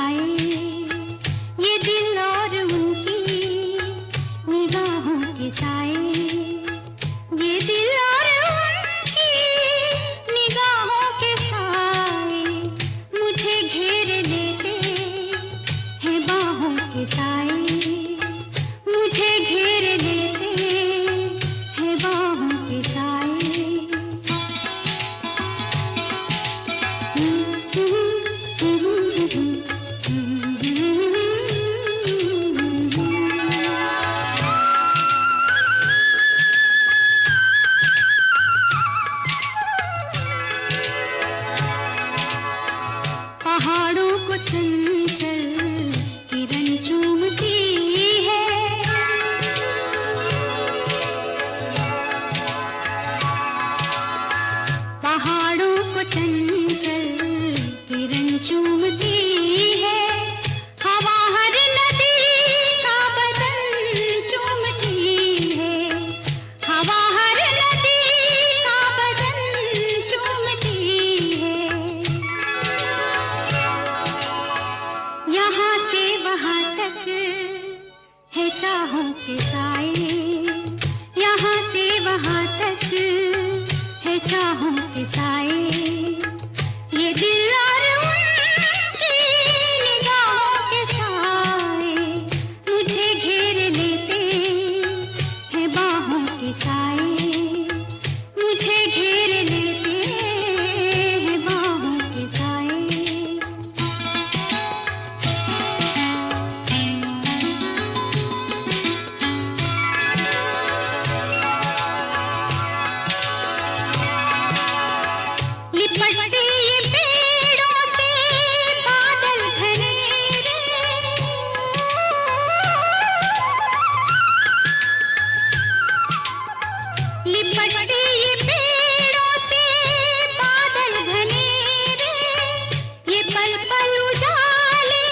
साए, ये दिल और उनकी निगाहों के साए, ये दिल और उनकी निगाहों के साए मुझे घेर लेते हैं बाहों के साए, मुझे घेर लेते हैं बाहों के साए। पहाड़ों को चंचल किरण चूमती है, पहाड़ों को चंचल किरण चूमती है, हवा हर नदी का बदन चूमती है, हवा हर नदी का बदन चूमती है। यहाँ से वहाँ तक है चाहों के साए, यहाँ से वहाँ तक है चाहों के साए, ये दिल और उनकी निगाहों के साए मुझे घेर लेते हैं बाहों के साए, मुझे घेर लेते हैं बाहों के साए। लिपटते ये पेड़ों से बादल घनेरे, लिपटते ये पेड़ों से बादल घनेरे, ये पल पल उजाले,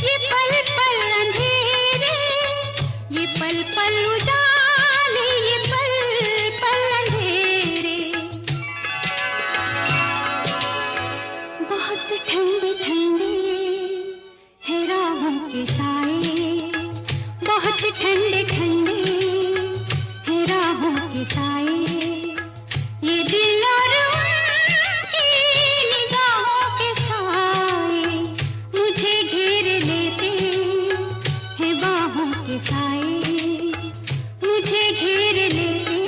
ये पल पल अंधेरे, ये पल पल उजाले, ये पल पल अंधेरे। बहुत ठंडे ठंडे है राहों के साए, बहुत ठंडे ठंडे है राहों के साए, ये दिल और उनकी निगाहों के साए मुझे घेर लेते हैं बाहों के साए, मुझे घेर लेते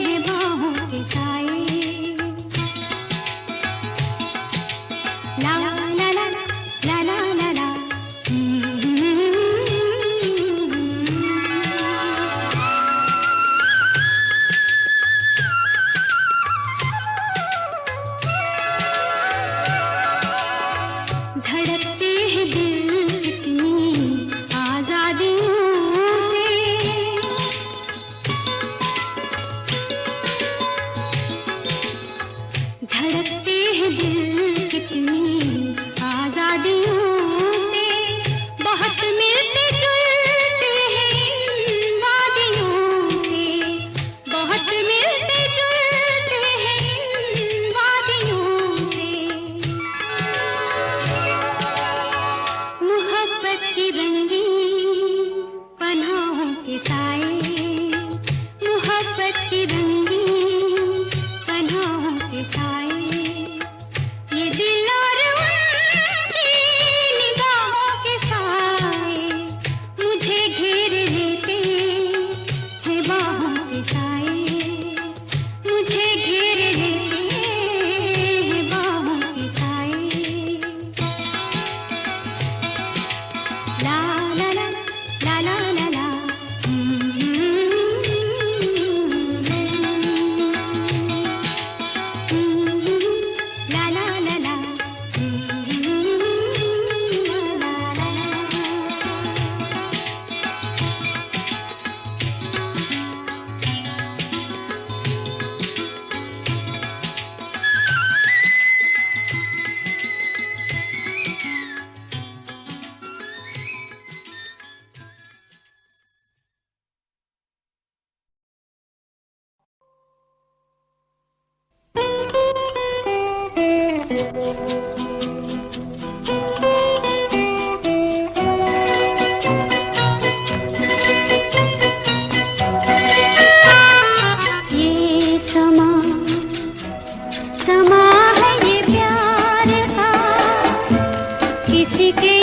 हैं बाहों के साए। ला ला ला ला ला ला ला, धड़कते हैं दिल कितनी आजादियों से, धड़कते हैं दिल कितनी आजादियों से, बहुत मिलते जुलते हैं इन वादियों से, बहुत मिलते जुलते हैं इन वादियों से। मोहब्बत की रंगीन पनाहों के साए, मोहब्बत की रंगीन पनाहों के साए, ये दिल और उनकी निगाहों के साए मुझे घेर लेते हैं बाहों के साए, मुझे घेर लेते हैं बाहों के साए। ला ला ला ला ला ला ला, ला ला ला ला,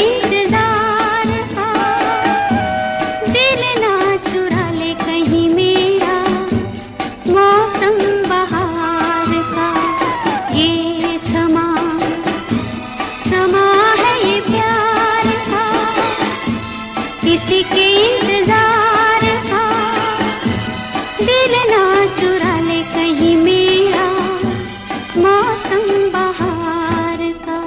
इंतजार का, दिल ना चुरा ले कहीं मेरा मौसम बहार का। ये समा है ये प्यार का, किसी के इंतजार का, दिल ना चुरा ले कहीं मेरा मौसम बहार का।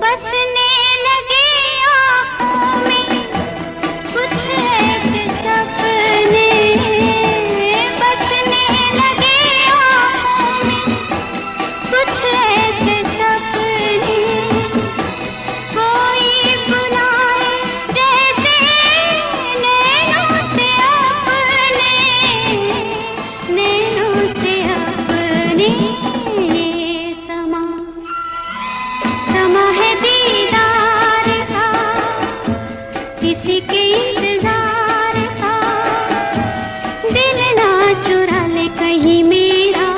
बसने लगे आँखों में कुछ ऐसे सपने, बसने लगे आँखों में कुछ ऐसे सपने, कोई बुलाए जैसे नैनों से अपने, नैनों से अपने। ये समा है दीदार का, किसी के इंतजार का, दिल ना चुरा ले कहीं मेरा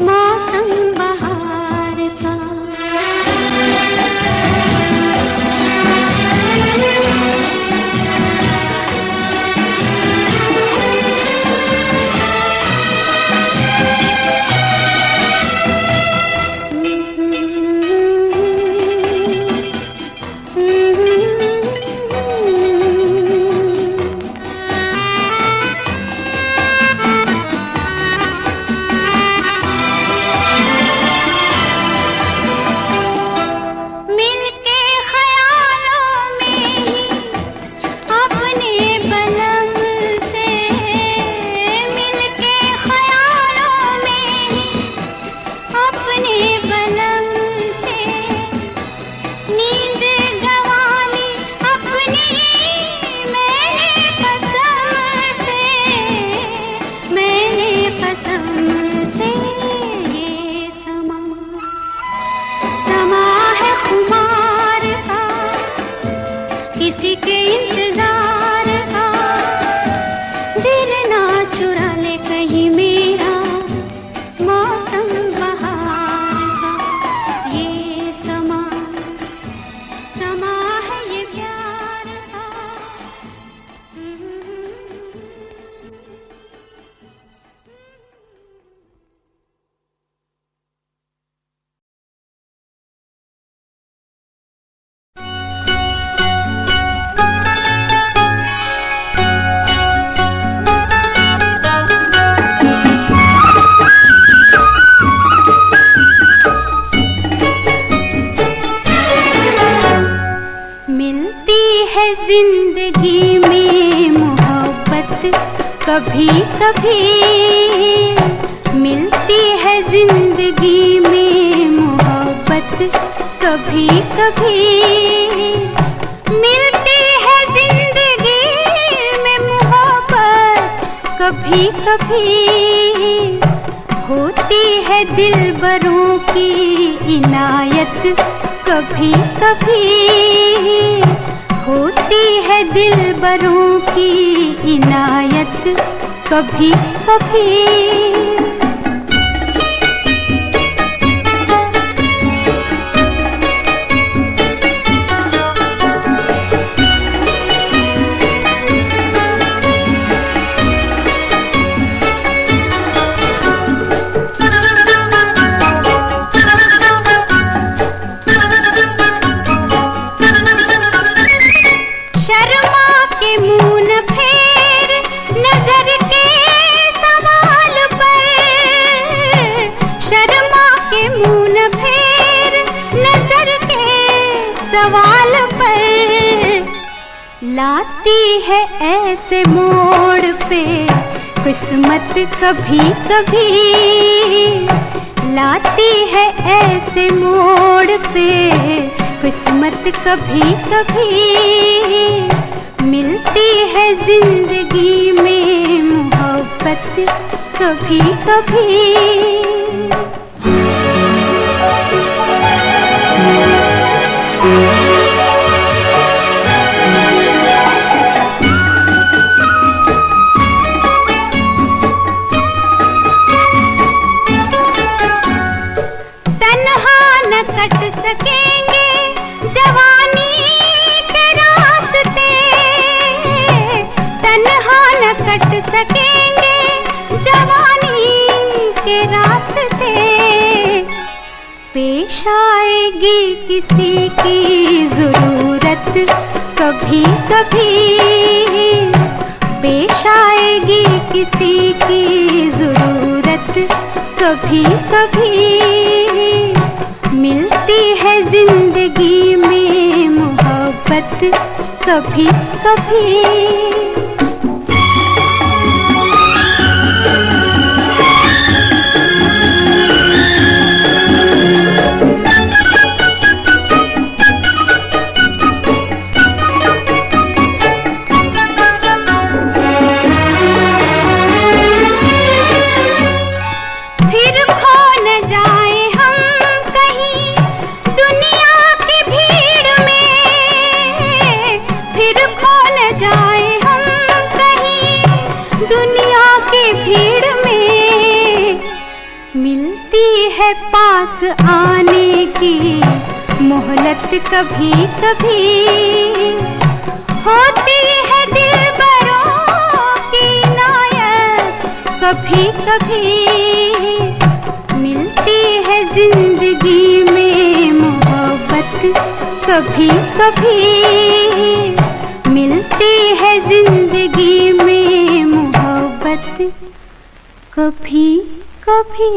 मौसम बहार का। मिलके ख्यालों में ही अपने बलम से, मिलके ख्यालों में ही अपने बलम से, नींद गंवा ली अपनी मैंने कसम से, मैंने कसम से। ये समा है खुमार का, किसी के इंतजार का, दिल ना चुरा ले कहीं मेरा मौसम बहार का। ये समा है ये प्यार का। मिलती है जिंदगी में मोहब्बत कभी कभी, मिलती है जिंदगी में मोहब्बत कभी कभी, मिलती है जिंदगी में मोहब्बत कभी कभी, होती है दिलबरों की इनायत कभी कभी, होती है दिलबरों की इनायत कभी कभी। सवाल पर लाती है ऐसे मोड़ पे किस्मत कभी कभी, लाती है ऐसे मोड़ पे किस्मत कभी कभी, मिलती है जिंदगी में मोहब्बत कभी कभी। कट सकेंगे जवानी के रास्ते, तन्हा न कट सकेंगे जवानी के रास्ते। पेश आएगी किसी की जरूरत कभी कभी, पेश आएगी किसी की जरूरत कभी कभी। मिलती है जिंदगी में मोहब्बत कभी कभी। पास आने की मोहलत कभी कभी, होती है दिलबरों की इनायत कभी कभी। मिलती है जिंदगी में मोहब्बत कभी कभी, मिलती है जिंदगी में मोहब्बत कभी कभी।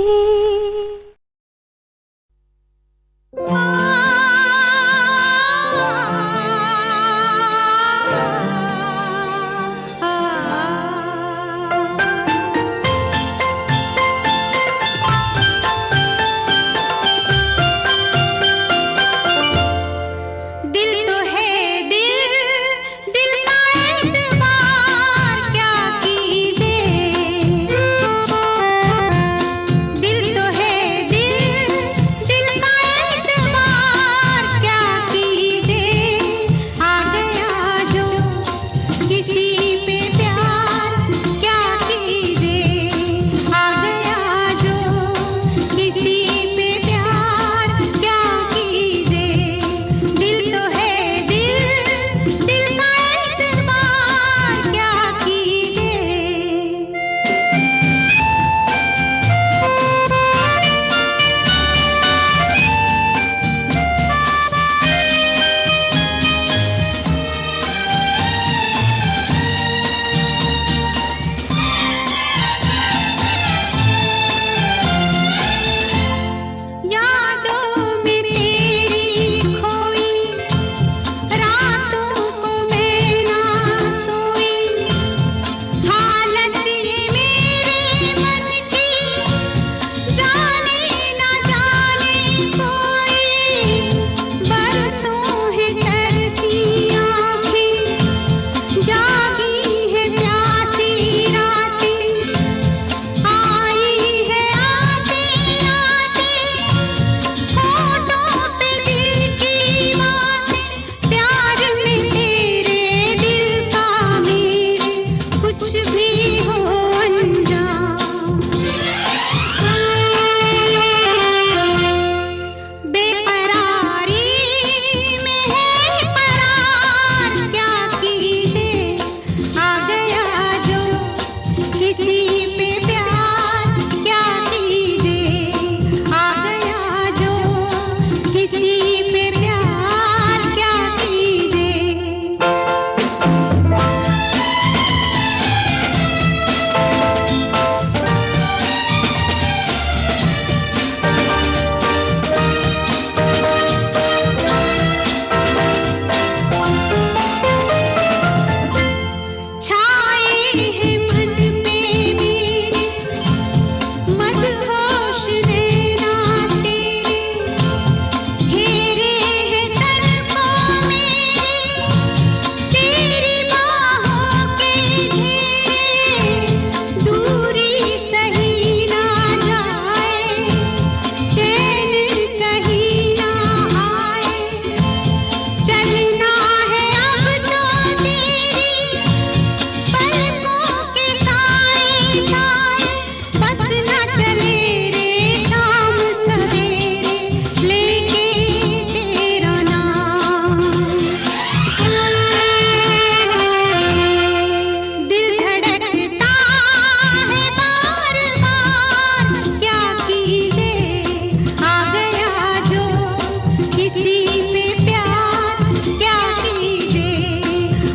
किसी पे प्यार क्या कीजिए,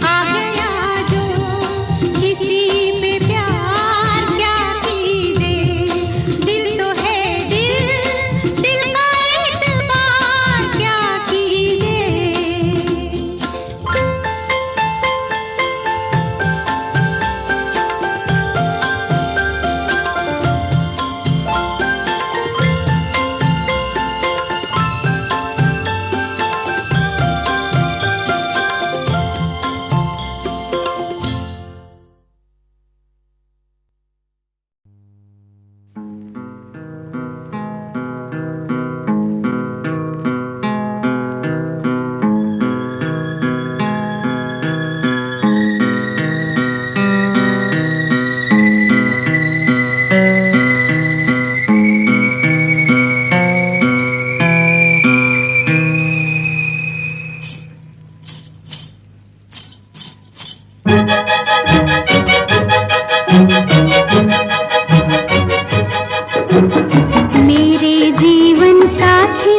आ गया जो किसी पे प्यार क्या कीजिए, दिल तो है दिल, दिल का एतबार क्या कीजिए। मेरे जीवन साथी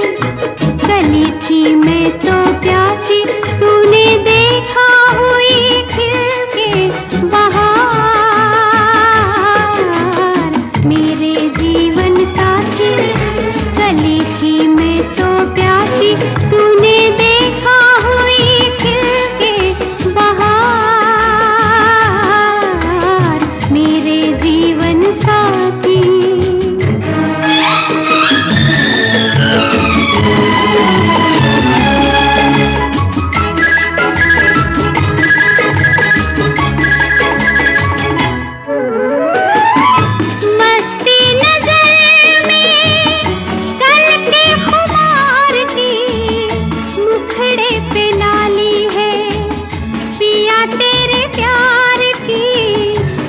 चली थी मैं तो प्यासी, तूने देखा हुई खिल के बहार। मेरे जीवन साथी चली थी मैं तो प्यासी, तूने देखा हुई खिल के बहार। मेरे जीवन साथी मस्ती नजर में कल के खुमार की, मुखड़े पे लाली है पिया तेरे प्यार की,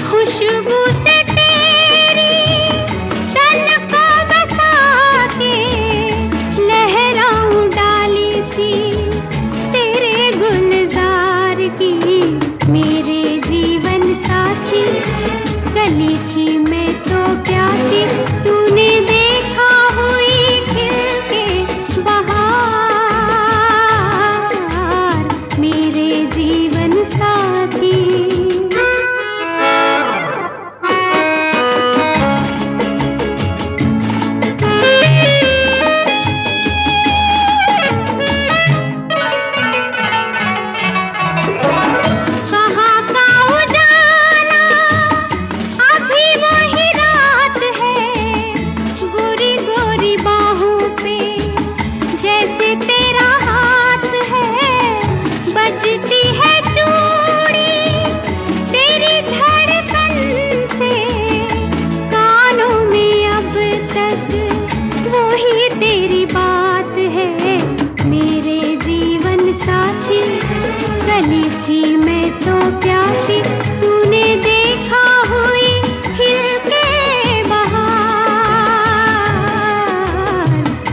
खुशबू से तेरी तन को बसा के लहराऊं डाली सी तेरे गुलजार की। मेरे जीवन साथी गली थी मैं तो प्यासी, तूने देखा हुई खिल के बहार। मेरे जीवन साथी कहाँ का उजाला अभी वही रात है, गोरी गोरी बाहों पे जैसे तेरा हाथ है, बजती है चूड़ी तेरी धड़कन से, कानों में अब तक वही तेरी बात है। मेरे जीवन साथी गली थी मैं तो प्यासी, तूने देखा हुई खिल के बहार।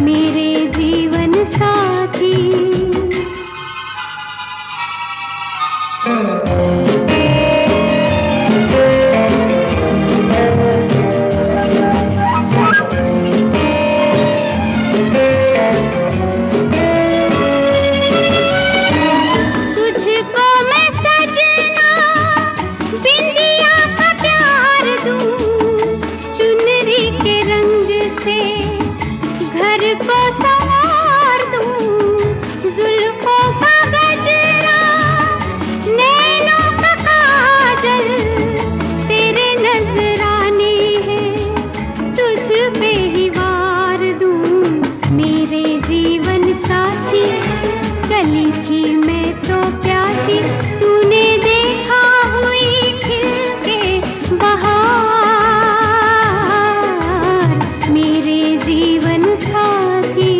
मेरे जीवन साथी तुझको मैं सजना बिंदिया का प्यार दूं, चुनरी के रंग से घर को संवार दूं, जुल्फों का गजरा नैनों का काजल तेरे नजराने है, तुझ पे ही वार दूं। मेरे जीवन साथी गली थी मैं तो प्यासी, तूने देखा हुई खिल के बहार। मेरे जीवन साथी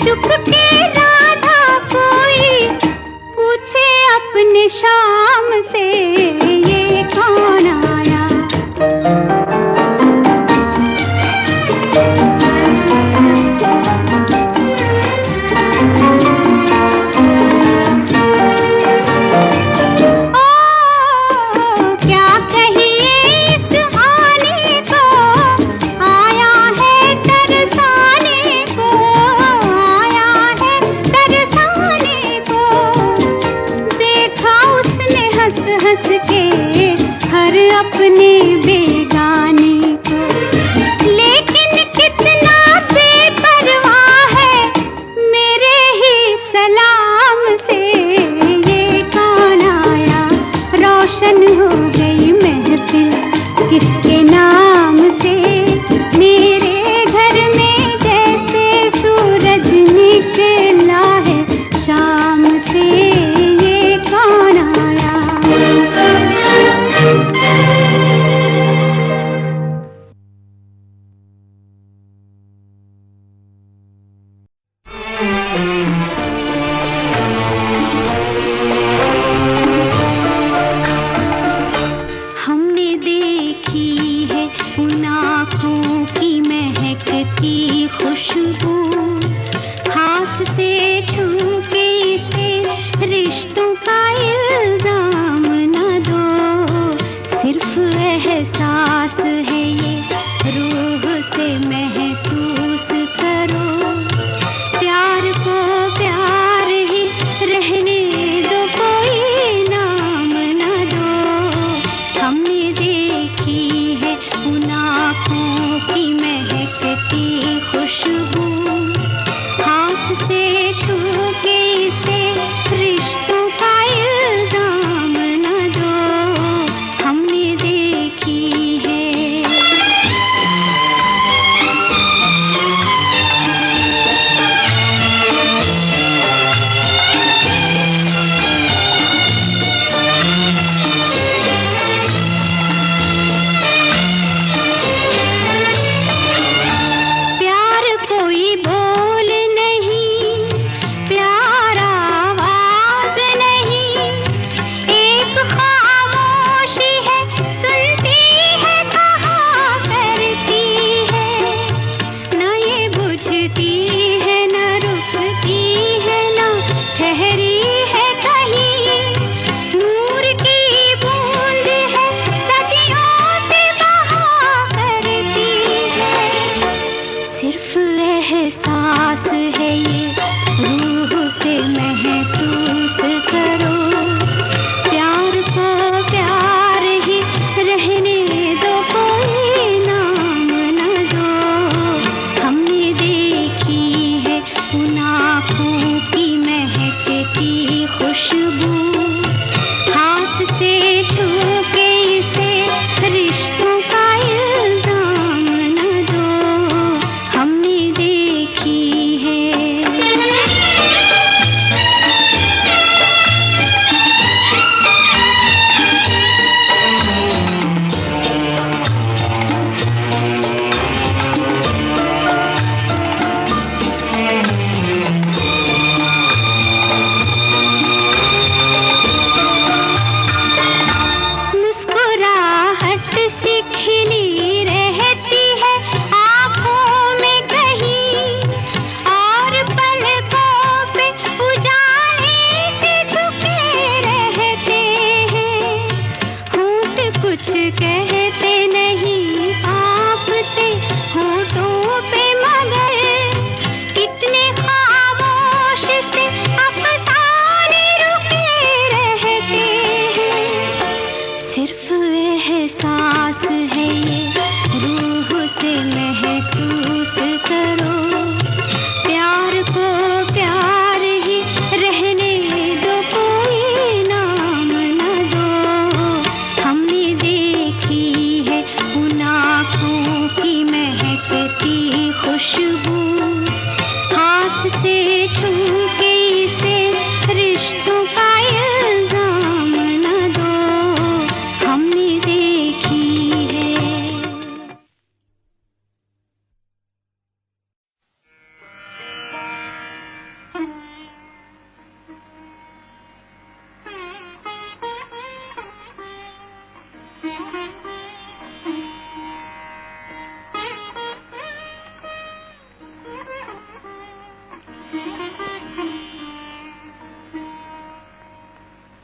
चुपके राधा कोई पूछे अपने शाम से, ये कौन आया। हंस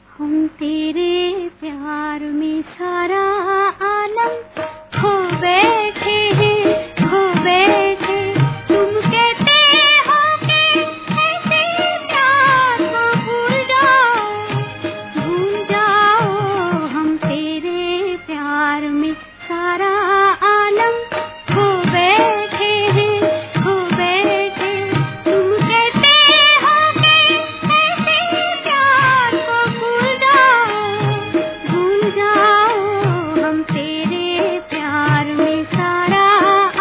हम तेरे प्यार में सारा आलम खो बैठे हैं, खो बैठे। तुम कहते हो कि ऐसे प्यार को भूल जाओ। हम तेरे प्यार में सारा आलम खो बैठे हैं, खो बैठे। तुम कहते हो कि ऐसे प्यार को भूल जाओ। हम तेरे प्यार में सारा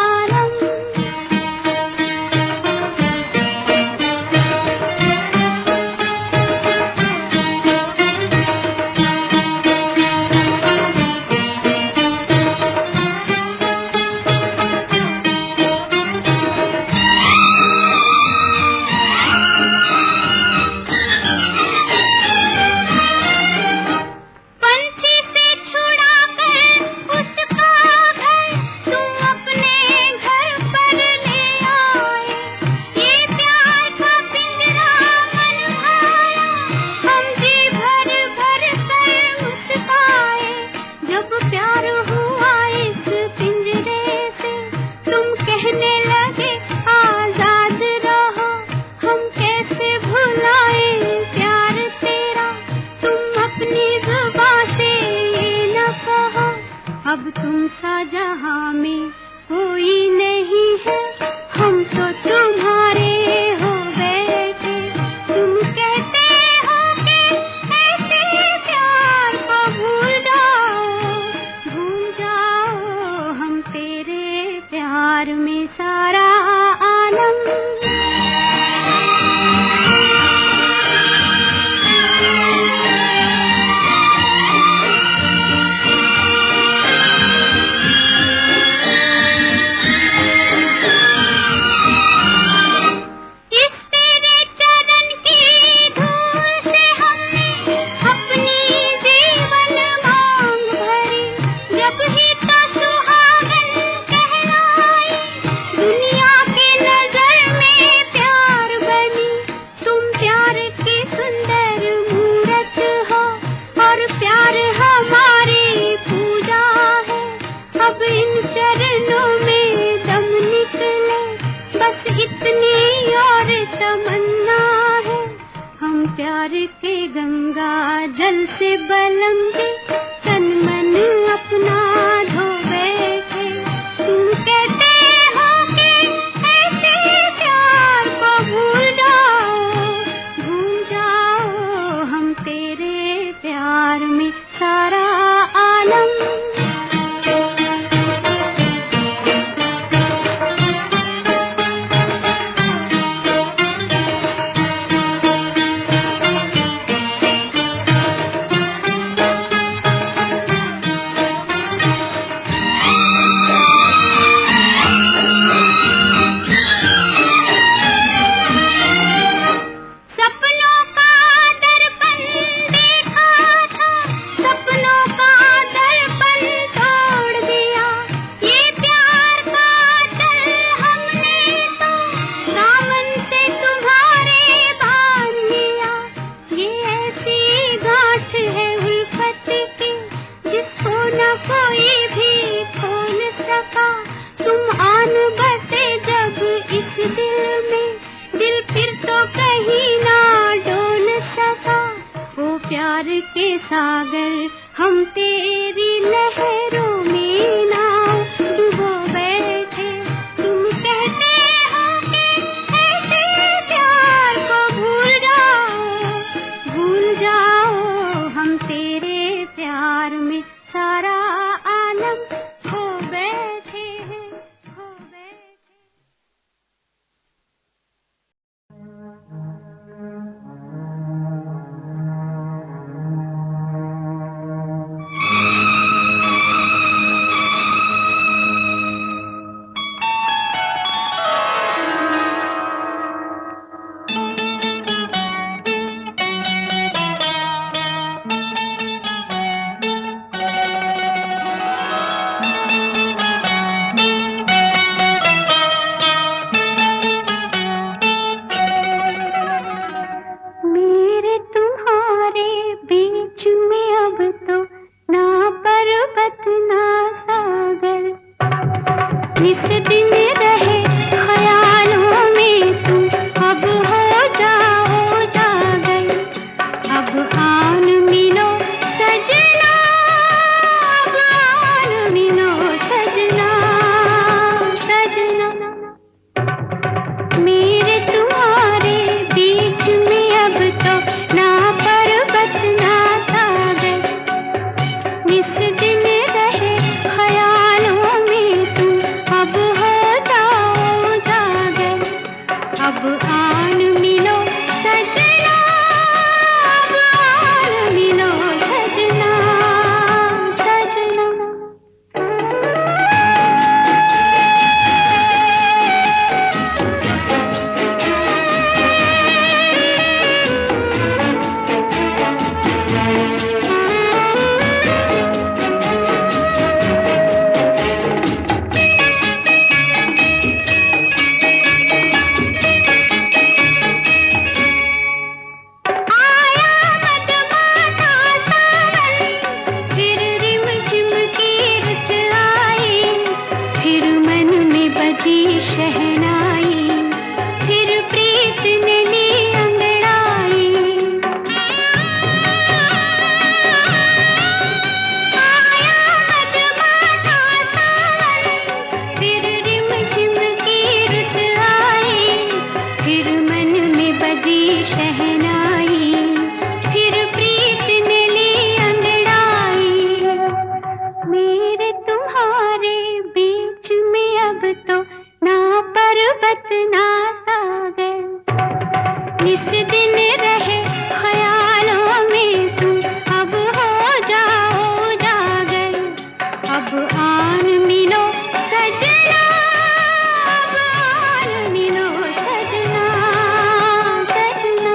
आलम। पंछी से छुड़ा कर उसका घर तुम अपने घर पर ले आए। ये प्यार का पिंजरा मन भाया, हम जी भर भर कर मुस्काए। जब प्यार हुआ इस पिंजरे से, तुम कहने लगे आजाद रहो। हम कैसे भुलाए प्यार तेरा, तुम अपनी जुबां से ये न कहो। अब तुम सा जहां में कोई नहीं है, हम तो तुम्हारे हो बैठे। तुम कहते हो कि ऐसे प्यार को भूल जाओ। हम तेरे प्यार में सारा आलम। इस तेरे चरण की धूल से हमने अपनी जीवन मांग भरी। जब ही तो सुहागन कहलाई, दुनिया की नजर में प्यार बनी। तुम प्यार की सुंदर मूरत हो, और प्यार हमारी पूजा है। अब इन चरणों में दम निकले, बस इतनी और तमन्ना है। हम प्यार के गंगा जल से बलम के तन मन अपना धो बैठे। तुम कहते हो कि ऐसे प्यार को भूल जाओ। हम तेरे प्यार में सारा आलम। सपनों का दर्पण देखा था, सपनों का दर्पण तोड़ दिया। ये प्यार का चल हमने तो दामन से तुम्हारे बांध लिया। ये ऐसी गांठ है उल्फत की, जिसको न कोई भी खोल सका। तुम आन बसे जब इस दिल में, दिल फिर तो कहीं ना डोल सका। ओ प्यार के सागर, हम तेरी लहरों में नाव डुबो बैठे। तुम कहते हो कि ऐसे प्यार को भूल जाओ। हम तेरे प्यार में सारा आलम खो बैठे हैं, खो बैठे। बजी शहनाई, फिर प्रीत ने ली अंगड़ाई। मेरे तुम्हारे बीच में अब तो ना पर्वत ना सागर, निस दिन रहे ख्यालों में तुम, अब हो जाओ जागर। अब आन मिलो सजना, अब आन मिलो सजना, सजना।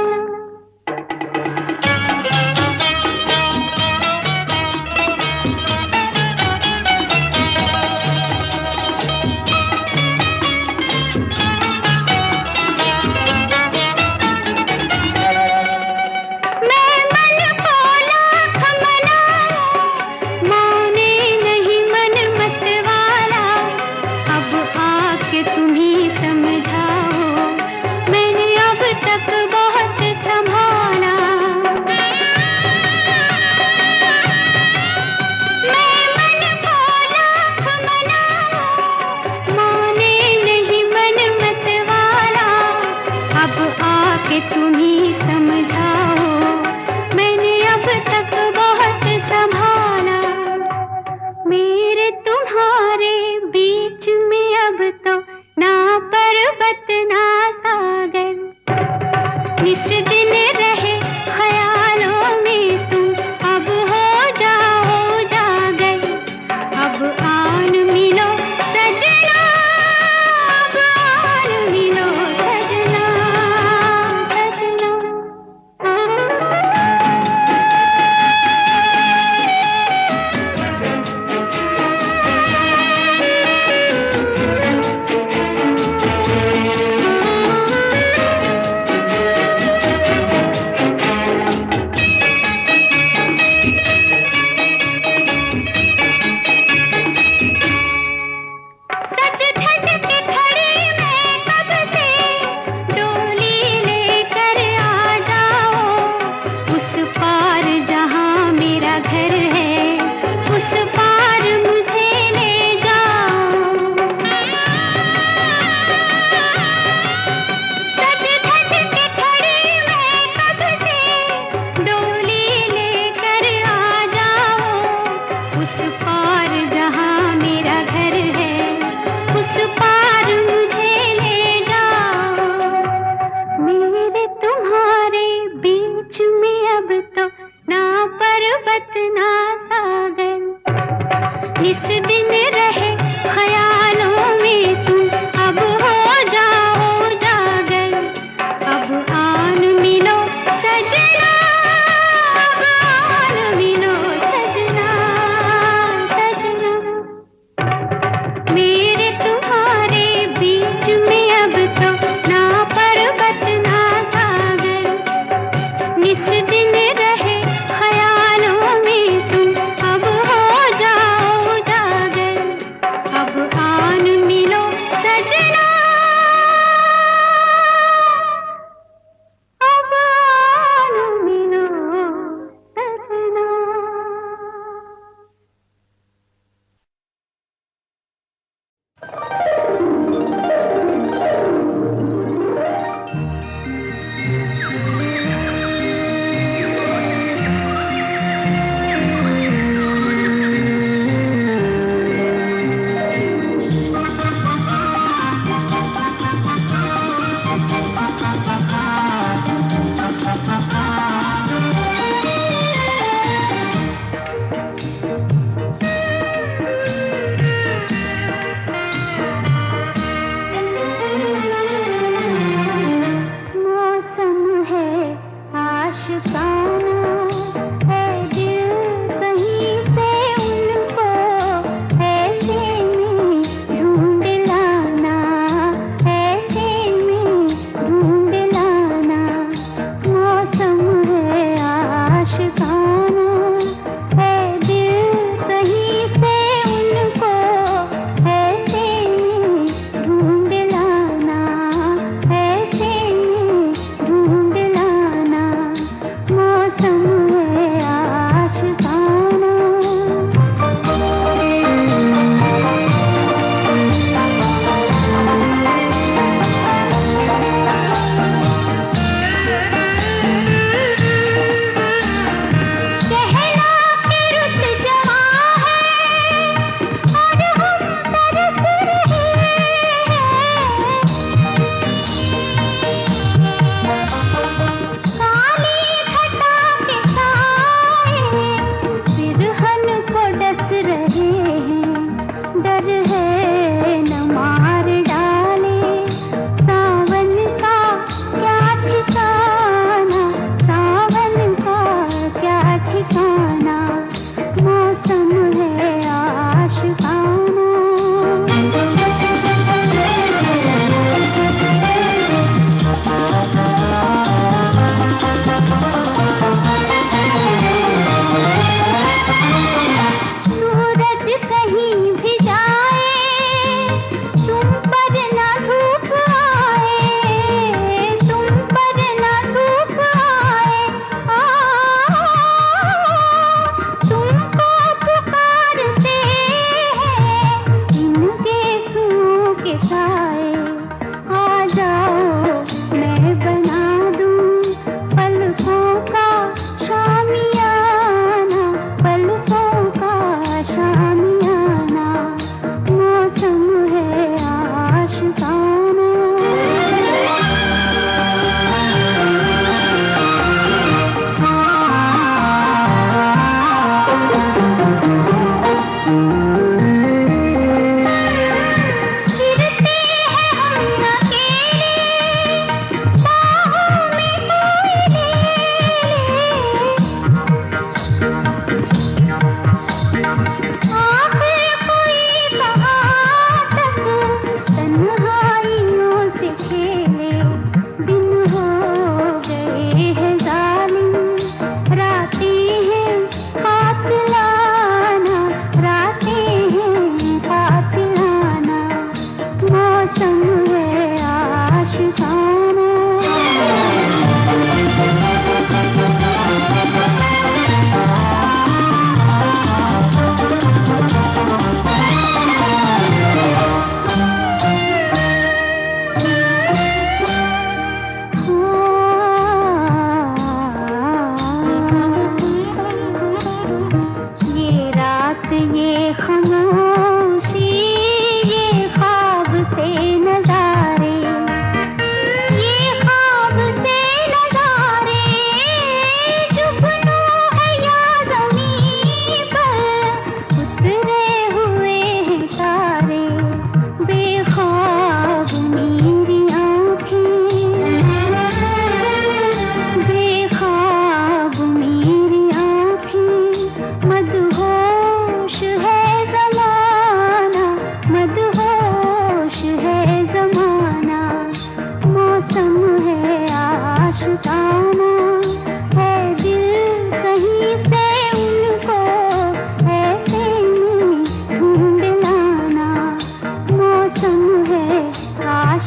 मैं मन को लाख मनाऊं, माने नहीं मन मत वाला। अब आके तुम ही समझाओ, मैंने अब तक बहुत संभाला। मैं मन को लाख मनाऊं, माने नहीं मन मत वाला। अब आके तुम ही समझाओ, मैंने अब तक बहुत संभाला। मेरे तुम्हारे बीच में अब तो ना पर्वत ना सागर, निस दिन रहे ख्यालों में तुम, अब हो जाओ जागर। अब आन मिलो सजना, अब आन मिलो सजना, सजना।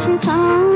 आशिकां